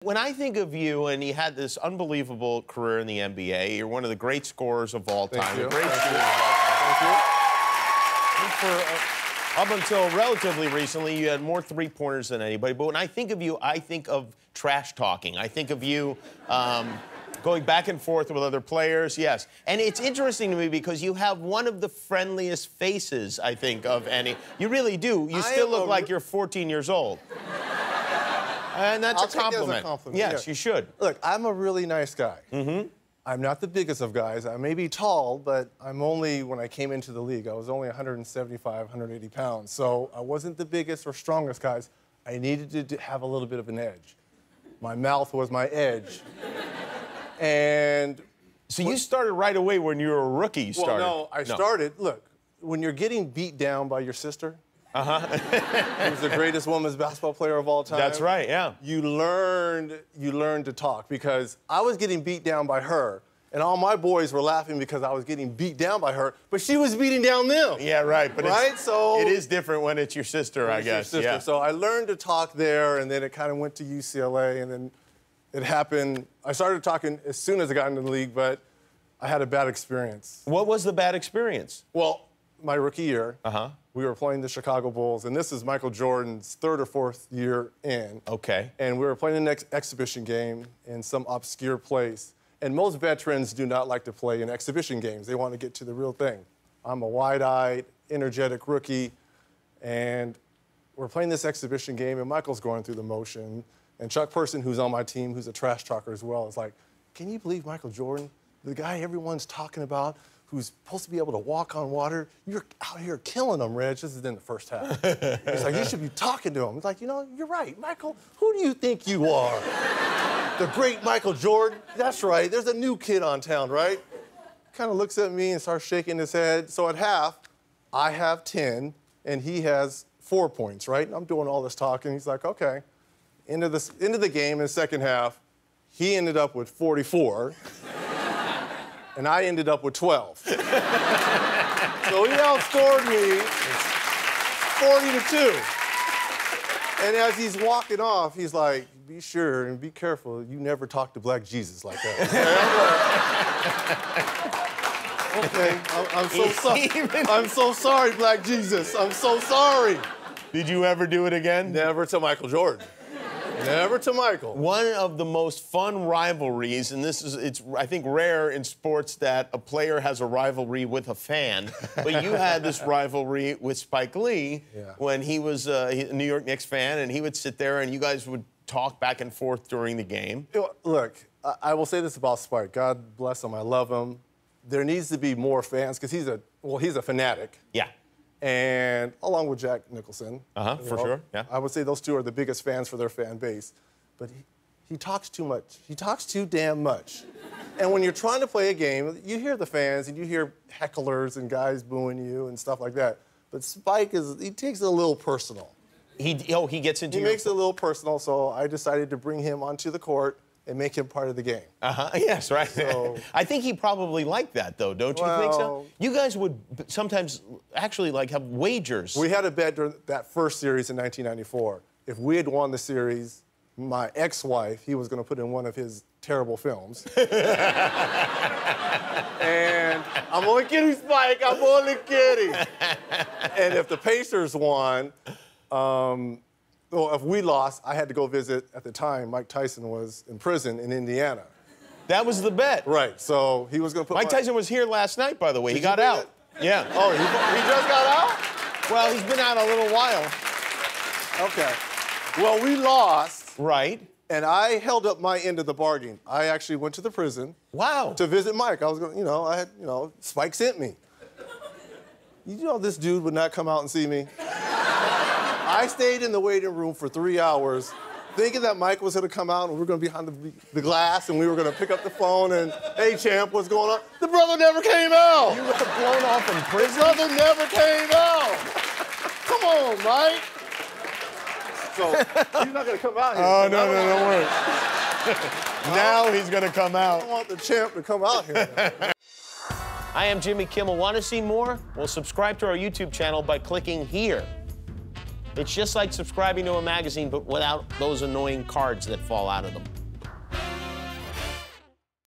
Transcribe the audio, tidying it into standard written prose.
When I think of you, and you had this unbelievable career in the NBA, you're one of the great scorers of all time. Thank you. Great Thank shooter you. of all time. Thank you. Up until relatively recently, you had more three-pointers than anybody. But when I think of you, I think of trash talking. I think of you going back and forth with other players, yes. And it's interesting to me because you have one of the friendliest faces, I think, of any. You really do. You still look like you're 14 years old. And that's a compliment. Take that as a compliment. Yes, yeah. You should. Look, I'm a really nice guy. Mm-hmm. I'm not the biggest of guys. I may be tall, but I'm only, when I came into the league, I was only 175, 180 pounds. So I wasn't the biggest or strongest guys. I needed to have a little bit of an edge. My mouth was my edge. And so you started right away when you were a rookie, you started? Well, no, I started, look, when you're getting beat down by your sister, who's the greatest women's basketball player of all time. That's right, yeah. You learned to talk, because I was getting beat down by her, and all my boys were laughing because I was getting beat down by her, but she was beating down them. Yeah, right. But so it is different when it's your sister, I guess. Your sister. Yeah. So I learned to talk there, and then it kind of went to UCLA, and then it happened. I started talking as soon as I got into the league, but I had a bad experience. What was the bad experience? Well, my rookie year, we were playing the Chicago Bulls, and this is Michael Jordan's third or fourth year in. Okay. And we were playing the next exhibition game in some obscure place. And most veterans do not like to play in exhibition games. They want to get to the real thing. I'm a wide-eyed, energetic rookie, and we're playing this exhibition game, and Michael's going through the motion. And Chuck Person, who's on my team, who's a trash talker as well, is like, can you believe Michael Jordan, the guy everyone's talking about, who's supposed to be able to walk on water, you're out here killing him, Reg. This is in the first half. He's like, you should be talking to him. He's like, you know, you're right, Michael. Who do you think you are? The great Michael Jordan? That's right. There's a new kid on town, right? Kind of looks at me and starts shaking his head. So at half, I have 10, and he has 4 points, right? And I'm doing all this talking. He's like, okay. End of the game in the second half, he ended up with 44. And I ended up with 12. So he outscored me 40-2. And as he's walking off, he's like, be sure and be careful, you never talk to Black Jesus like that. Okay, I'm so sorry. I'm so sorry, Black Jesus. I'm so sorry. Did you ever do it again? Never to Michael Jordan. Never to Michael. One of the most fun rivalries, and it's I think rare in sports that a player has a rivalry with a fan, but you had this rivalry with Spike Lee when he was a New York Knicks fan, and he would sit there and you guys would talk back and forth during the game. Look, I will say this about Spike. God bless him. I love him. There needs to be more fans because he's a fanatic. Yeah. And along with Jack Nicholson. For sure, yeah. I would say those two are the biggest fans for their fan base. But he talks too much. He talks too damn much. And when you're trying to play a game, you hear the fans and you hear hecklers and guys booing you and stuff like that. But Spike, he takes it a little personal. He gets into He makes it a little personal, so I decided to bring him onto the court and make him part of the game. Yes, right. So, I think he probably liked that, though, don't you think so? You guys would sometimes actually, like, have wagers. We had a bet during that first series in 1994. If we had won the series, my ex-wife, he was going to put in one of his terrible films. And I'm only kidding, Spike. I'm only kidding. And if the Pacers won, well, if we lost, I had to go visit, at the time, Mike Tyson was in prison in Indiana. That was the bet. Right, so he was going to put Mike Tyson was here last night, by the way. He got out. Yeah. Oh, he just got out? Well, he's been out a little while. Okay. Well, we lost. Right. And I held up my end of the bargain. I actually went to the prison. Wow. To visit Mike. I was going, Spike sent me. You know this dude would not come out and see me? I stayed in the waiting room for 3 hours thinking that Mike was going to come out and we were going to be behind the glass and we were going to pick up the phone and, hey, champ, what's going on? The brother never came out. You got blown off in prison? The brother never came out. Come on, Mike. So he's not going to come out here. Oh, no, don't worry. Now he's going to come out. I don't want the champ to come out here. I am Jimmy Kimmel. Want to see more? Well, subscribe to our YouTube channel by clicking here. It's just like subscribing to a magazine, but without those annoying cards that fall out of them.